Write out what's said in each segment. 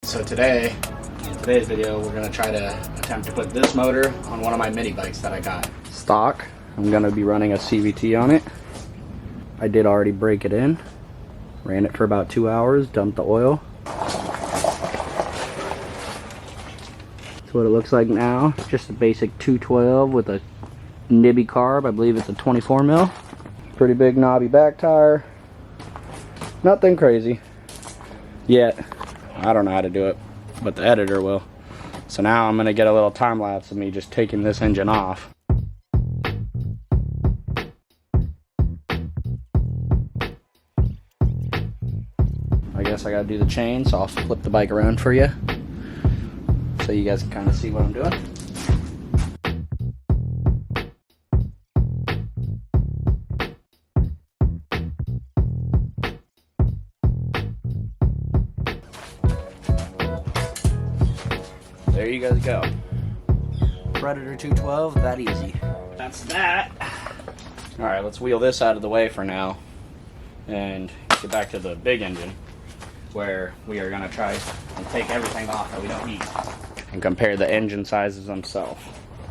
So today's video, we're gonna try to attempt to put this motor on one of my mini bikes that I got. Stock. I'm gonna be running a CVT on it. I did already break it in. Ran it for about 2 hours, dumped the oil. That's what it looks like now. Just a basic 212 with a nibby carb. I believe it's a 24 mil. Pretty big knobby back tire. Nothing crazy yet. I don't know how to do it, but the editor will. So now I'm gonna get a little time lapse of me just taking this engine off. I guess I gotta do the chain, so I'll flip the bike around for you so you guys can kind of see what I'm doing. There you guys go. Predator 212, that easy. That's that. Alright, let's wheel this out of the way for now and get back to the big engine, where we are going to try and take everything off that we don't need and compare the engine sizes themselves.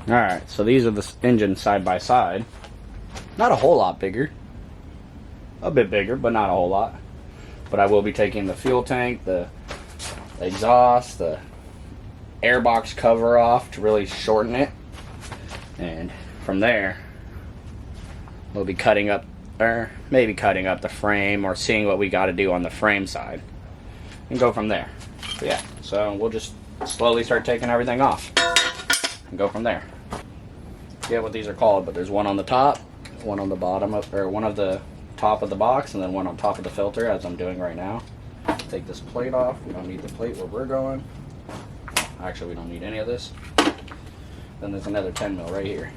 Alright, so these are the engines side by side. Not a whole lot bigger. A bit bigger, but not a whole lot. But I will be taking the fuel tank, the exhaust, the airbox cover off to really shorten it, and from there we'll be cutting up, or maybe cutting up the frame, or seeing what we got to do on the frame side and go from there. But yeah, so we'll just slowly start taking everything off and go from there. I forget what these are called, but there's one on the top, one on the bottom of, or one of the top of the box, and then one on top of the filter, as I'm doing right now. Take this plate off. We don't need the plate where we're going. Actually, we don't need any of this. Then there's another 10 mil right here.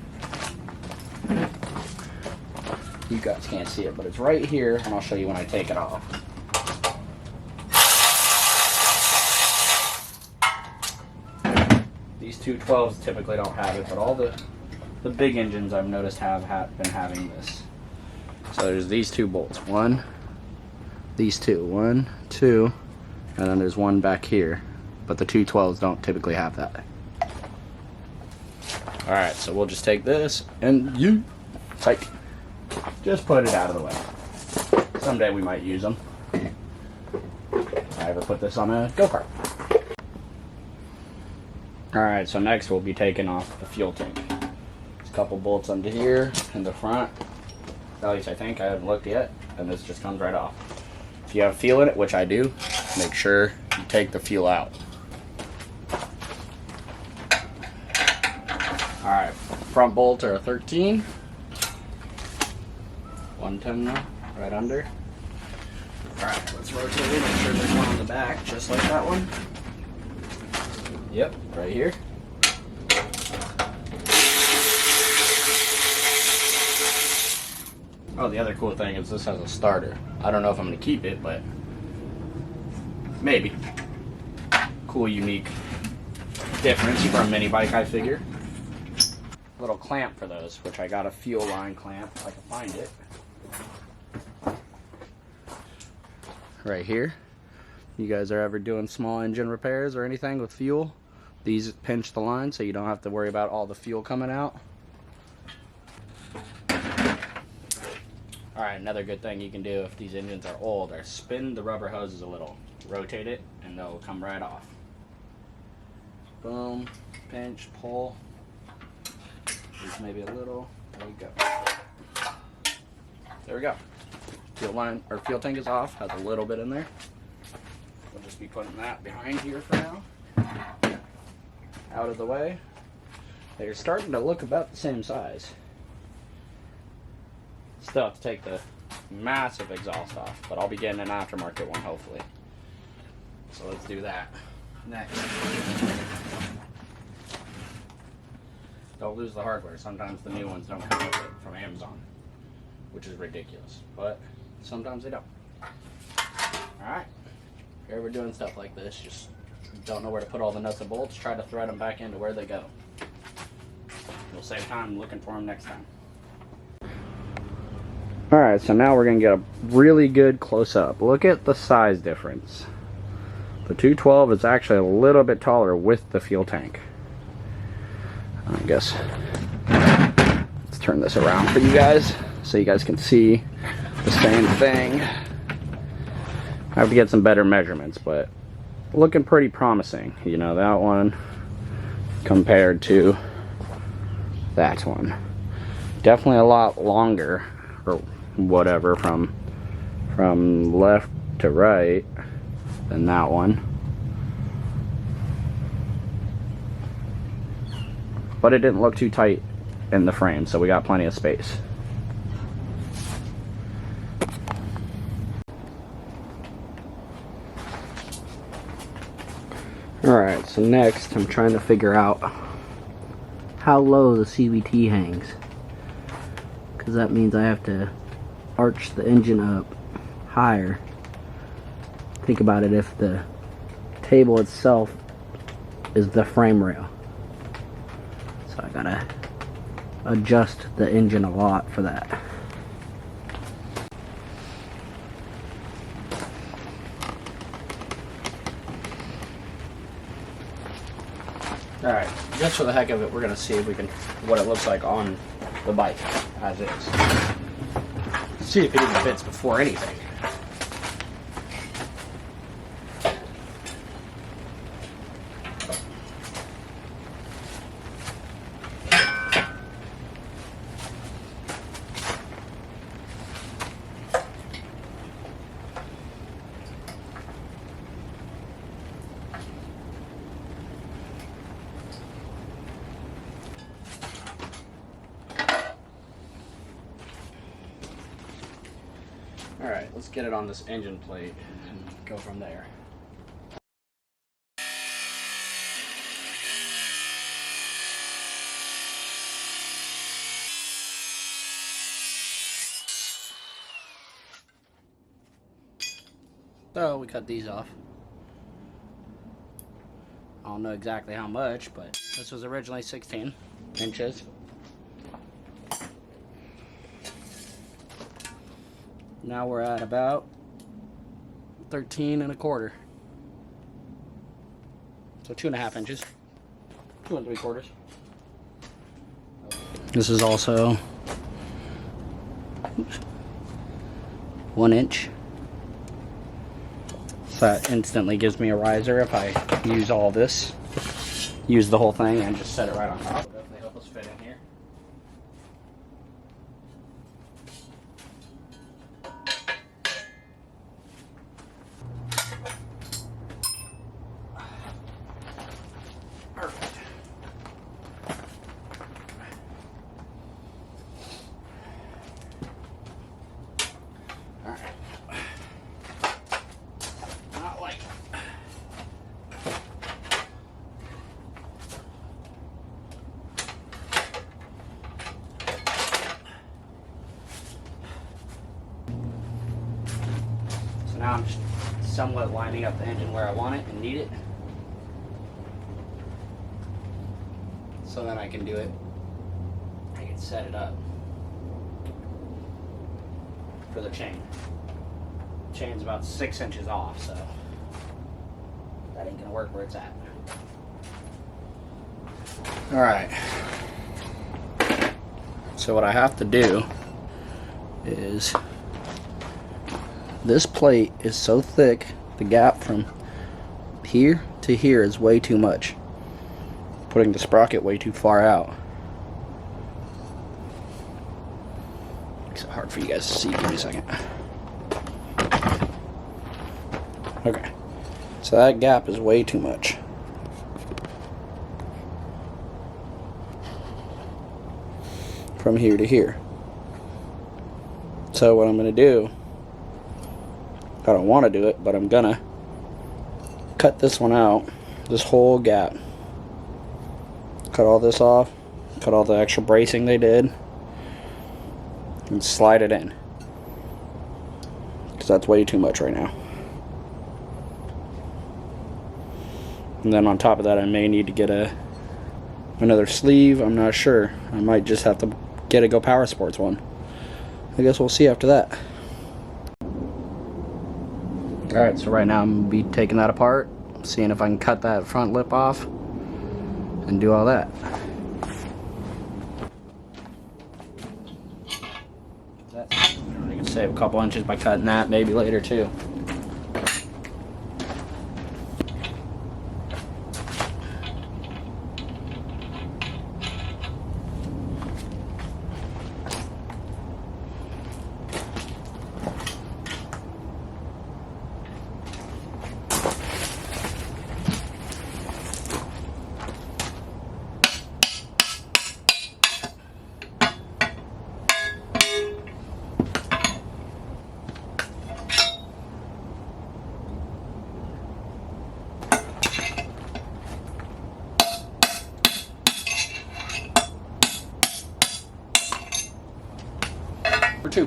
You guys can't see it, but it's right here, and I'll show you when I take it off. These 212s typically don't have it, but all the big engines I've noticed have been having this. So there's these two bolts. One, these two. One, two, and then there's one back here. But the 212s don't typically have that. Alright, so we'll just take this and just put it out of the way. Someday we might use them. If I ever put this on a go-kart. Alright, so next we'll be taking off the fuel tank. There's a couple bolts under here in the front. At least I think. I haven't looked yet. And this just comes right off. If you have fuel in it, which I do, make sure you take the fuel out. Alright, front bolts are a 13. 110 now, right under. Alright, let's rotate it, make sure there's one on the back, just like that one. Yep, right here. Oh, the other cool thing is this has a starter. I don't know if I'm going to keep it, but maybe. Cool, unique difference for a mini bike, I figure. Little clamp for those, which I got a fuel line clamp if I can find it. Right here. You guys are ever doing small engine repairs or anything with fuel, these pinch the line so you don't have to worry about all the fuel coming out. Alright, another good thing you can do if these engines are old is spin the rubber hoses a little. Rotate it and they'll come right off. Boom, pinch, pull. Just maybe a little. There we go. There we go. Fuel line or fuel tank is off. Has a little bit in there. We'll just be putting that behind here for now. Out of the way. They're starting to look about the same size. Still have to take the massive exhaust off, but I'll be getting an aftermarket one hopefully. So let's do that next. Don't lose the hardware. Sometimes the new ones don't come with it from Amazon, which is ridiculous, but sometimes they don't. Alright, if you're ever doing stuff like this, just don't know where to put all the nuts and bolts, try to thread them back into where they go. You'll save time looking for them next time. Alright, so now we're going to get a really good close-up. Look at the size difference. The 212 is actually a little bit taller with the fuel tank. I guess let's turn this around for you guys so you guys can see the same thing. I have to get some better measurements, but looking pretty promising. You know, that one compared to that one. Definitely a lot longer, or whatever, from left to right than that one. But it didn't look too tight in the frame, so we got plenty of space. Alright, so next I'm trying to figure out how low the CVT hangs, because that means I have to arch the engine up higher. Think about it, if the table itself is the frame rail. So I gotta adjust the engine a lot for that. Alright, just for the heck of it, we're gonna see if we can, what it looks like on the bike as is. See if it even fits before anything. Alright, let's get it on this engine plate and go from there. So we cut these off. I don't know exactly how much, but this was originally 16 inches. Now we're at about 13 1/4. So 2.5 inches. 2 3/4. This is also 1 inch. So that instantly gives me a riser if I use all this. Use the whole thing and just set it right on top. It'll definitely help us fit in here. Perfect. All right. Not light. So now I'm just somewhat lining up the engine where I want it and need it. So then I can do it, I can set it up for the chain. Chain's about 6 inches off, so that ain't gonna work where it's at. Alright, so what I have to do is, this plate is so thick, the gap from here to here is way too much. Putting the sprocket way too far out. Makes it hard for you guys to see. Give me a second. Okay. So that gap is way too much. From here to here. So what I'm going to do, I don't want to do it, but I'm going to cut this one out. This whole gap. Cut all this off, cut all the extra bracing they did, and slide it in, because that's way too much right now. And then on top of that, I may need to get another sleeve. I'm not sure. I might just have to get a Go Power Sports one. I guess we'll see after that. Alright, so right now I'm going to be taking that apart, seeing if I can cut that front lip off and do all that. You can save a couple inches by cutting that, maybe later too. For 2.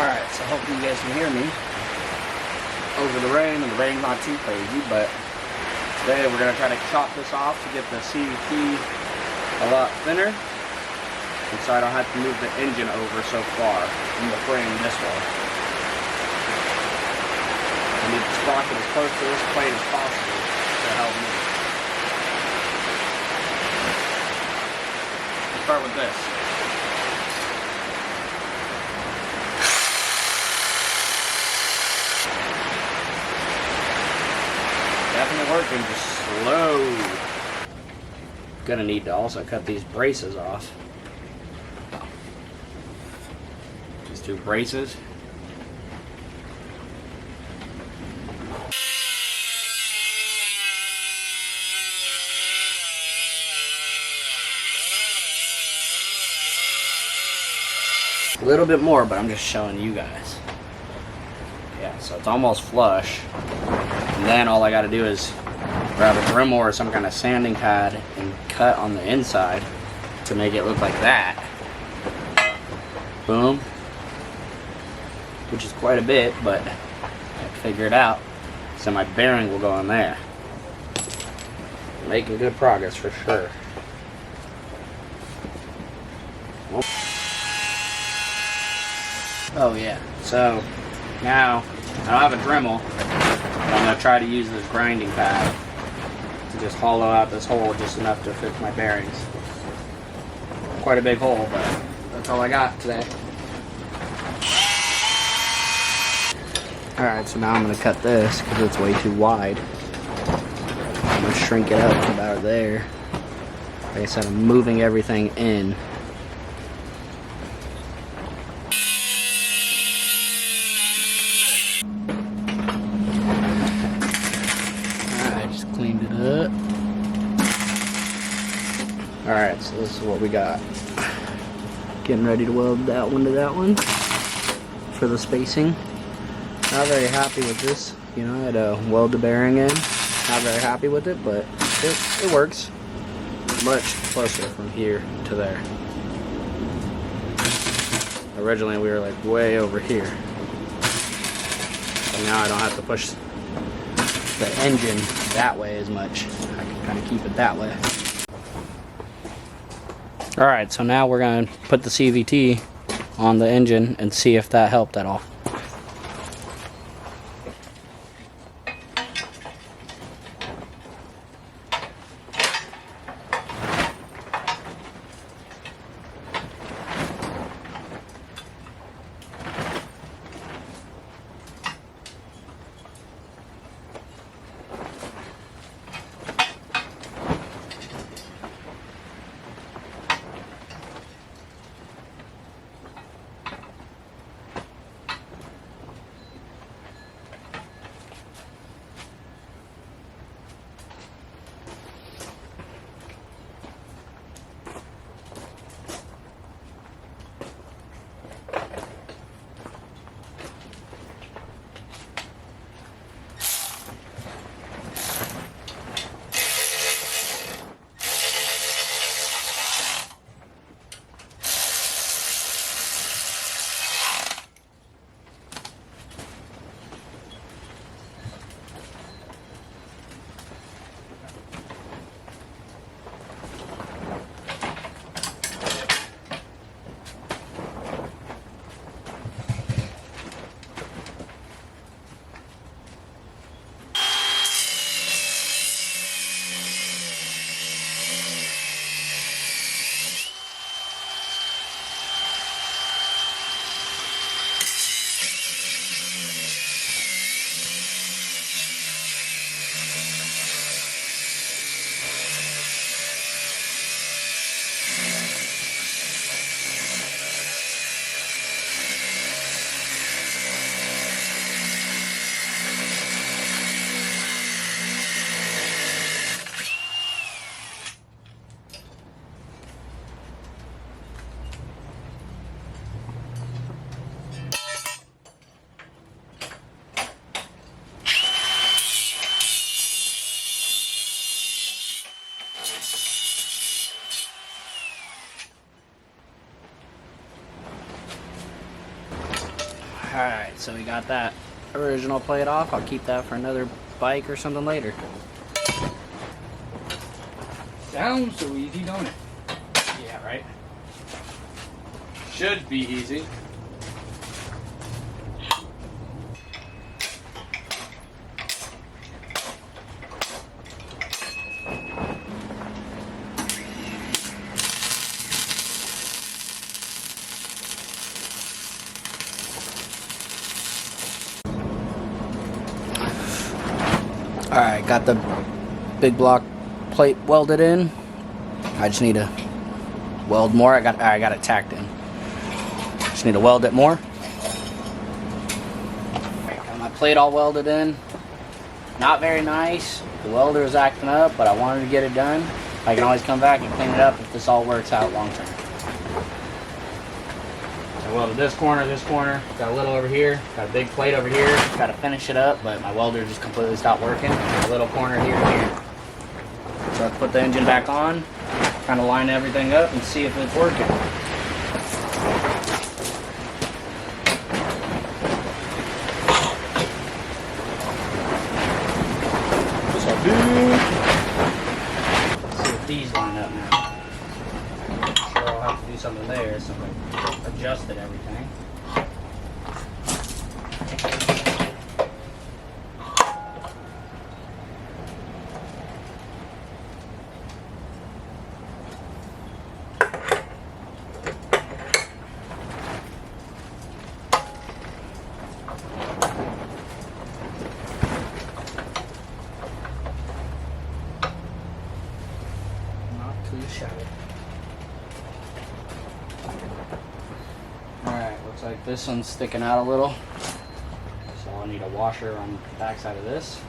Alright, so hopefully you guys can hear me over the rain, and the rain's not too crazy, but today we're going to try to chop this off to get the CVT a lot thinner, and so I don't have to move the engine over so far from the frame this way. I need to sprocket as close to this plate as possible to help me. Let's start with this. Definitely working, just slow. Gonna need to also cut these braces off. These 2 braces. A little bit more, but I'm just showing you guys. Yeah, so it's almost flush. And then all I gotta do is grab a Dremel or some kind of sanding pad and cut on the inside to make it look like that. Boom. Which is quite a bit, but I figured it out. So my bearing will go in there. Making good progress for sure. Oh yeah, so now I don't have a Dremel, but I'm going to try to use this grinding pad to just hollow out this hole just enough to fit my bearings. Quite a big hole, but that's all I got today. Alright, so now I'm going to cut this because it's way too wide. I'm going to shrink it up to about there. Like I said, I'm moving everything in. Cleaned it up. Alright, so this is what we got. Getting ready to weld that one to that one for the spacing. Not very happy with this. You know, I had to weld the bearing in. Not very happy with it, but it works. Much closer from here to there. Originally we were like way over here. So now I don't have to push the engine that way as much. I can kind of keep it that way. Alright, so now we're going to put the CVT on the engine and see if that helped at all. Alright, so we got that original plate off. I'll keep that for another bike or something later. Sounds so easy, don't it? Yeah, right? Should be easy. Alright, got the big block plate welded in. I just need to weld more. I got it tacked in. Just need to weld it more. Got my plate all welded in. Not very nice. The welder was acting up, but I wanted to get it done. I can always come back and clean it up if this all works out long term. I welded this corner, got a little over here, got a big plate over here, got to finish it up, but my welder just completely stopped working. A little corner here and here. So I put the engine back on, kind of line everything up and see if it's working. So see if these line up now. So I'll have to do something there, so I adjusted everything. Alright, looks like this one's sticking out a little. So I'll need a washer on the back side of this.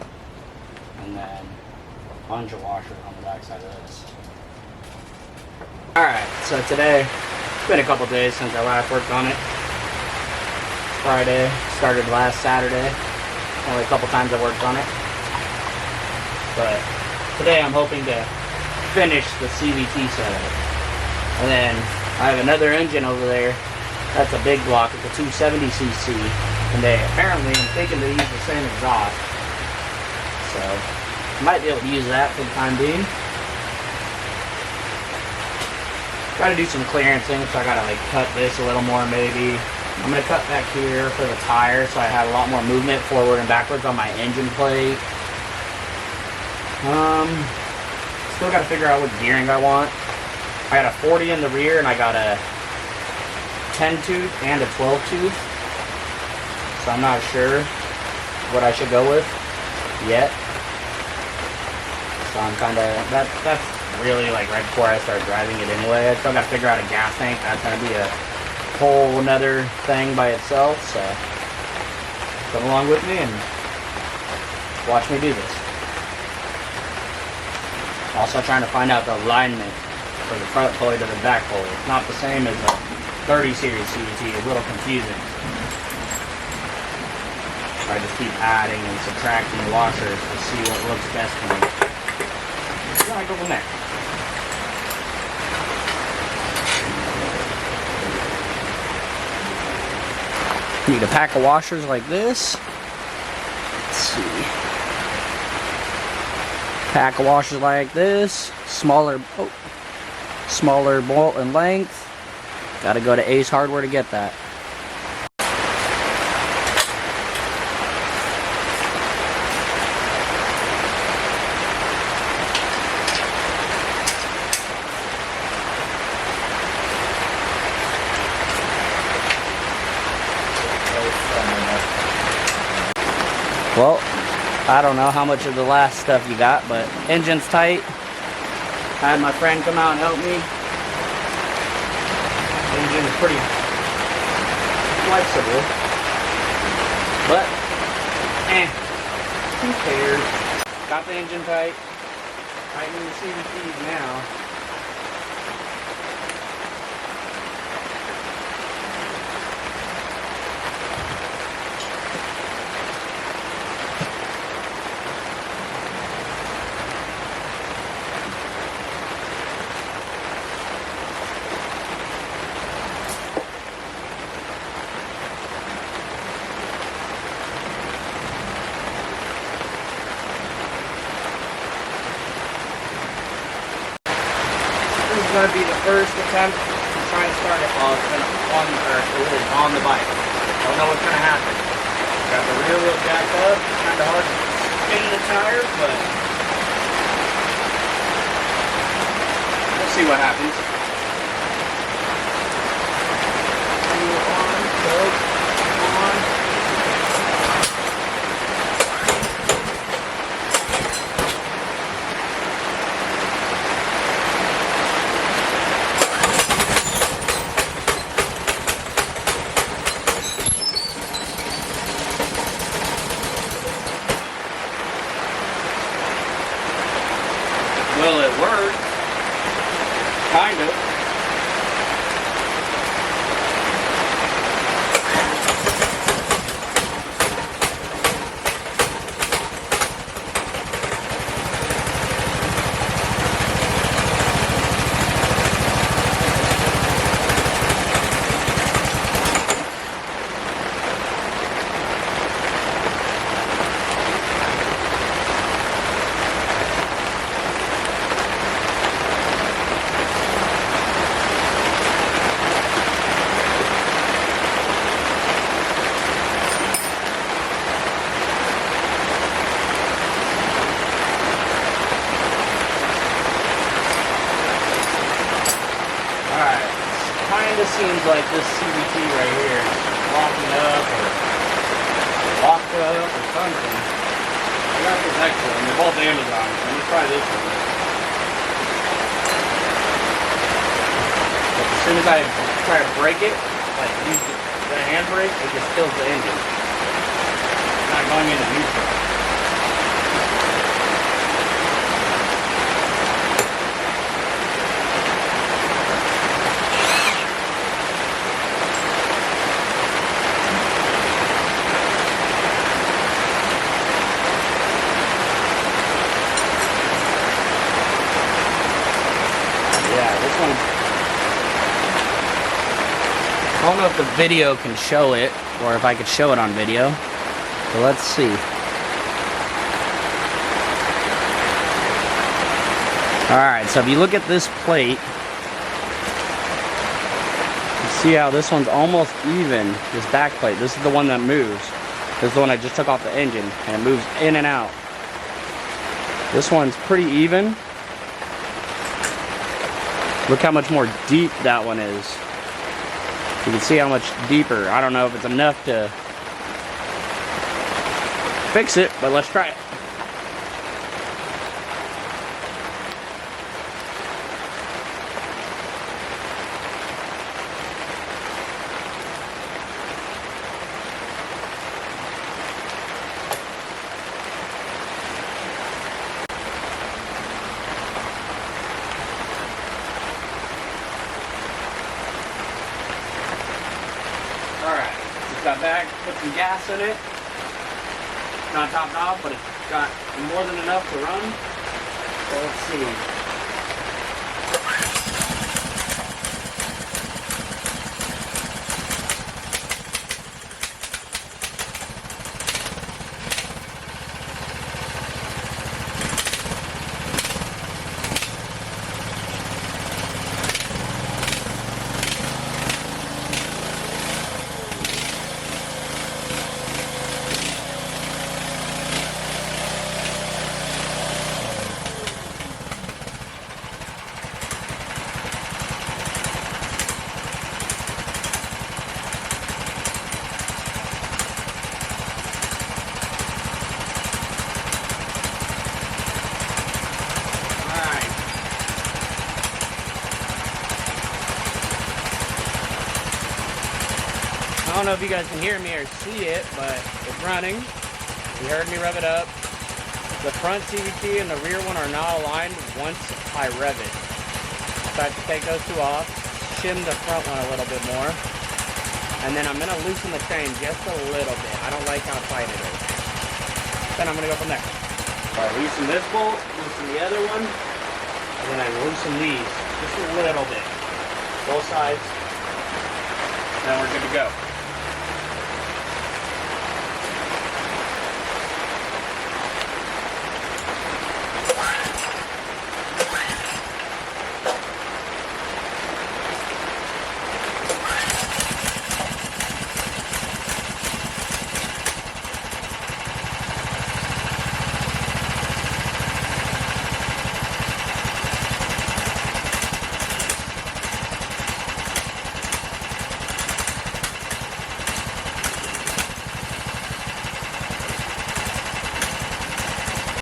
And then a plunger washer on the back side of this. Alright, so today, it's been a couple days since I last worked on it. Friday, started last Saturday. Only a couple times I worked on it. But today I'm hoping to finish the CVT setup. And then I have another engine over there. That's a big block. It's a 270cc. And they apparently, I'm thinking they use the same exhaust. So, might be able to use that for the time being. Gotta do some clearancing, so I gotta like cut this a little more maybe. I'm gonna cut back here for the tire so I have a lot more movement forward and backwards on my engine plate. Still gotta figure out what gearing I want. I got a 40 in the rear and I got a 10 tooth and a 12 tooth. So I'm not sure what I should go with yet. So I'm kinda, that's really like right before I start driving it anyway. I still gotta figure out a gas tank. That's gonna be a whole nother thing by itself. So come along with me and watch me do this. Also trying to find out the alignment for the front pulley to the back pulley. It's not the same as the 30 series CVT. It's a little confusing. So I just keep adding and subtracting washers to see what looks best for me. So I go from there. Need a pack of washers like this. Let's see. Pack of washers like this. Smaller bolt and length. Gotta go to Ace Hardware to get that. Well, I don't know how much of the last stuff you got, but engine's tight. I had my friend come out and help me. Engine is pretty flexible, but who cares? Got the engine tight. Tightening the CVTs now. going to be the first attempt to try and start it while it's been on the bike. Don't know what's going to happen. Got the rear wheel jacked up. It's kind of hard to spin the tires, but we'll see what happens. Wheel on, choke, on. Will it work? Kind of. Kind of seems like this CVT right here is locking up or locked up or something. I got this extra one. They're both Amazon. Let me try this one. But as soon as I try to brake it, like use the handbrake, it just kills the engine. It's not going into neutral. I don't know if the video can show it, or if I could show it on video, but let's see. Alright, so if you look at this plate, you see how this one's almost even, this back plate. This is the one that moves. This is the one I just took off the engine, and it moves in and out. This one's pretty even. Look how much more deep that one is. You can see how much deeper. I don't know if it's enough to fix it, but let's try it. Got back, put some gas in it. Not topped off, but it's got more than enough to run. So let's see. I don't know if you guys can hear me or see it, but it's running. You heard me rev it up. The front CVT and the rear one are not aligned once I rev it. So I have to take those two off, shim the front one a little bit more, and then I'm going to loosen the chain just a little bit. I don't like how tight it is. Then I'm going to go from there. So I loosen this bolt, loosen the other one, and then I loosen these just a little bit. Both sides. Then we're good to go.